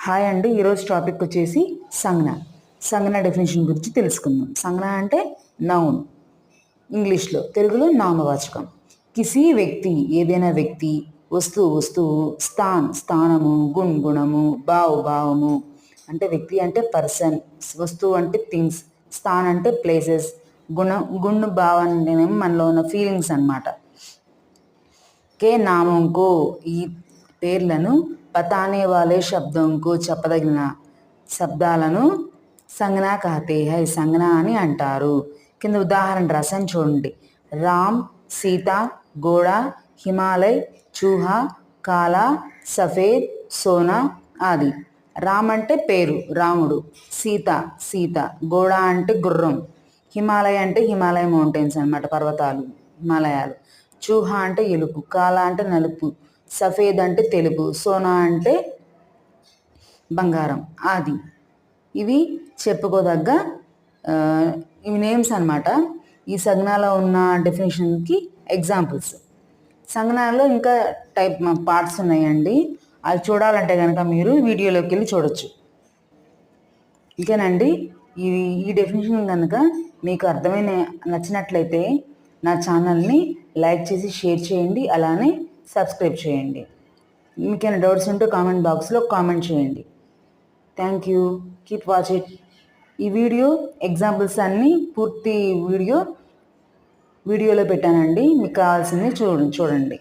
Hi అండి. ఈరోజు topic వచ్చేసి సంజ్ఞ. సంజ్ఞ డెఫినేషన్ గురించి తెలుసుకుందాం. సంజ్ఞ అంటే నౌన్, ఇంగ్లీష్లో, తెలుగులో నామవాచకం. కిసి వ్యక్తి, ఏదైనా వ్యక్తి, వస్తువు, స్థానము, గుణము, భావము. అంటే వ్యక్తి అంటే పర్సన్, వస్తువు అంటే థింగ్స్, స్థాన్ అంటే ప్లేసెస్, గుణ భావ అంటేనేమో మనలో ఉన్న ఫీలింగ్స్ అన్నమాట. కే నామంకు, ఈ పేర్లను పతానే వాలే శబ్దంకు, చెప్పదగిన శబ్దాలను సంజ్ఞ కహతే హై, సంజ్ఞ అని అంటారు. కింద ఉదాహరణ రాసాను చూడండి. రామ్, సీత, గోడ, హిమాలయ్, చూహా, కాలా, సఫేద్, సోనా ఆది. రామ్ అంటే పేరు, రాముడు. సీత, గోడ అంటే గుర్రం. హిమాలయ అంటే హిమాలయ మౌంటైన్స్ అన్నమాట, పర్వతాలు, హిమాలయాలు. చూహా అంటే ఎలుపు, కాలా అంటే నలుపు, సఫేద్ అంటే తెలుపు, సోనా అంటే బంగారం, ఆది. ఇవి చెప్పుకోదగ్గ ఇవి నేమ్స్ అన్నమాట. ఈ సంజ్ఞలో ఉన్న డెఫినేషన్కి ఎగ్జాంపుల్స్. సంజ్ఞలో ఇంకా పార్ట్స్ ఉన్నాయండి. అవి చూడాలంటే కనుక మీరు వీడియోలోకి వెళ్ళి చూడొచ్చు. ఇంకేనండి, ఈ డెఫినేషన్ కనుక మీకు నచ్చినట్లయితే నా ఛానల్ని లైక్ చేసి షేర్ చేయండి, అలానే సబ్స్క్రైబ్ చేయండి. మీకేమైనా డౌట్స్ ఉంటే కామెంట్ బాక్స్లో కామెంట్ చేయండి. Thank you. Keep watch it. ఈ వీడియో ఎగ్జాంపుల్స్ అన్నీ పూర్తి వీడియోలో పెట్టానండి. మీకు కావాల్సింది చూడండి.